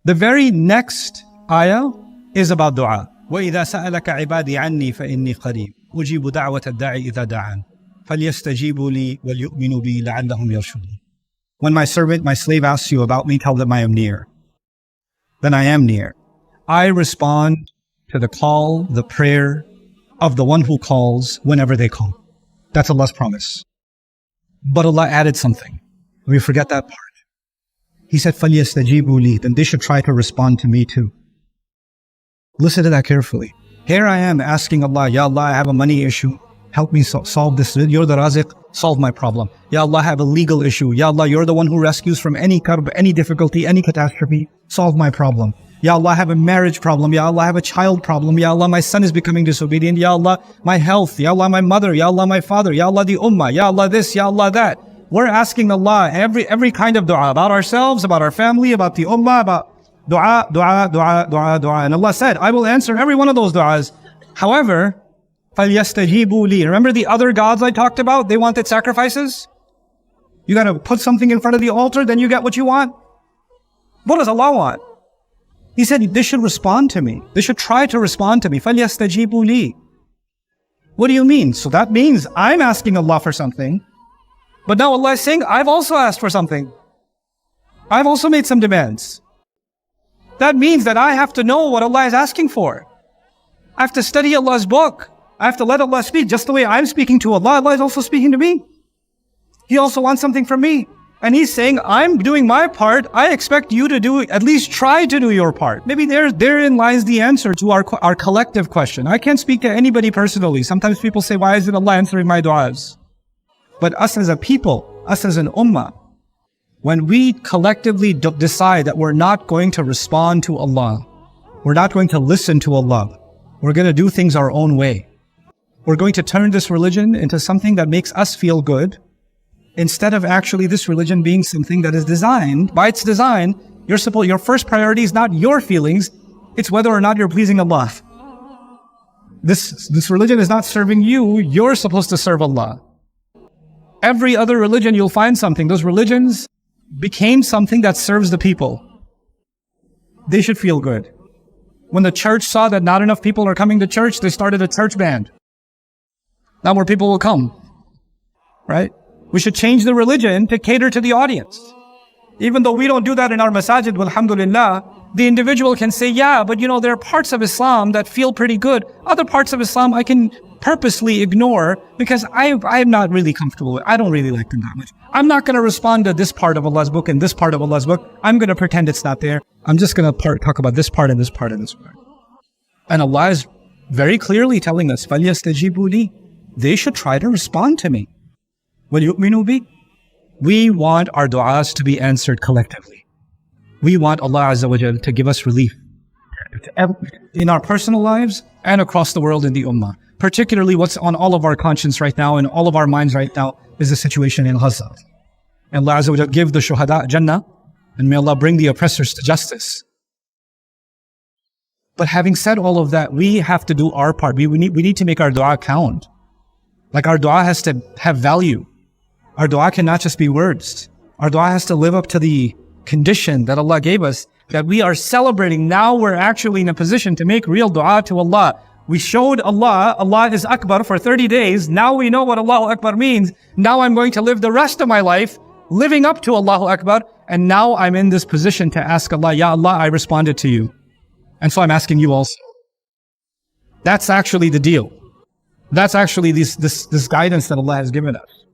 The very next ayah is about dua. وَإِذَا سَأَلَكَ عِبَادِي عَنِّي فَإِنِّي قَرِيبٌ أُجِيبُ دَعْوَةَ الدَّاعِ إِذَا دَعَانِ فَلْيَسْتَجِيبُوا لِي وَلْيُؤْمِنُوا بِي لَعَلَّهُمْ يَرْشُدُونَ. When my servant, my slave asks you about me, tell them I am near. Then I am near. I respond to the call, the prayer of the one who calls whenever they call. That's Allah's promise. But Allah added something. We forget that part. He said, فَلْيَسْتَجِيبُوا لِي. Then they should try to respond to me too. Listen to that carefully. Here I am asking Allah, Ya Allah, I have a money issue. Help me solve this. You're the Raziq, solve my problem. Ya Allah, I have a legal issue. Ya Allah, you're the one who rescues from any karb, any difficulty, any catastrophe. Solve my problem. Ya Allah, I have a marriage problem. Ya Allah, I have a child problem. Ya Allah, my son is becoming disobedient. Ya Allah, my health. Ya Allah, my mother. Ya Allah, my father. Ya Allah, the ummah. Ya Allah, this. Ya Allah, that. We're asking Allah every kind of dua about ourselves, about our family, about the ummah, about dua, dua, dua, dua, dua. And Allah said, I will answer every one of those du'as. However, فَلْيَسْتَجِيبُوا لِي. Remember the other gods I talked about? They wanted sacrifices. You got to put something in front of the altar, then you get what you want. What does Allah want? He said, they should respond to me. They should try to respond to me. فَلْيَسْتَجِيبُوا لِي. What do you mean? So that means I'm asking Allah for something. But now Allah is saying, I've also asked for something. I've also made some demands. That means that I have to know what Allah is asking for. I have to study Allah's book. I have to let Allah speak. Just the way I'm speaking to Allah, Allah is also speaking to me. He also wants something from me. And He's saying, I'm doing my part. I expect you to do, at least try to do your part. Maybe therein lies the answer to our collective question. I can't speak to anybody personally. Sometimes people say, why isn't Allah answering my du'as? But us as a people, us as an ummah, when we collectively decide that we're not going to respond to Allah, we're not going to listen to Allah, we're going to do things our own way. We're going to turn this religion into something that makes us feel good, instead of actually this religion being something that is designed, by its design, your first priority is not your feelings, it's whether or not you're pleasing Allah. This religion is not serving you, you're supposed to serve Allah. Every other religion, you'll find something. Those religions became something that serves the people. They should feel good. When the church saw that not enough people are coming to church, they started a church band. Now more people will come, right? We should change the religion to cater to the audience. Even though we don't do that in our masajid, alhamdulillah, the individual can say, yeah, but there are parts of Islam that feel pretty good. Other parts of Islam I can purposely ignore because I'm not really comfortable with. I don't really like them that much. I'm not going to respond to this part of Allah's book and this part of Allah's book. I'm going to pretend it's not there. I'm just going to talk about this part and this part and this part. And Allah is very clearly telling us, فَلْيَسْتَجِيبُوا لِي. They should try to respond to me. وَلْيُؤْمِنُوا بِي. We want our du'as to be answered collectively. We want Allah Azza wa Jal to give us relief in our personal lives and across the world in the ummah. Particularly what's on all of our conscience right now and all of our minds right now is the situation in Gaza. And Allah Azza wa Jal give the shuhada Jannah, and may Allah bring the oppressors to justice. But having said all of that, we have to do our part. We need to make our dua count. Like our dua has to have value. Our dua cannot just be words. Our dua has to live up to the condition that Allah gave us, that we are celebrating. Now we're actually in a position to make real dua to Allah. We showed Allah is Akbar for 30 days. Now we know what Allahu Akbar means. Now I'm going to live the rest of my life living up to Allahu Akbar. And now I'm in this position to ask Allah, Ya Allah, I responded to you. And so I'm asking you also. That's actually the deal. That's actually this guidance that Allah has given us.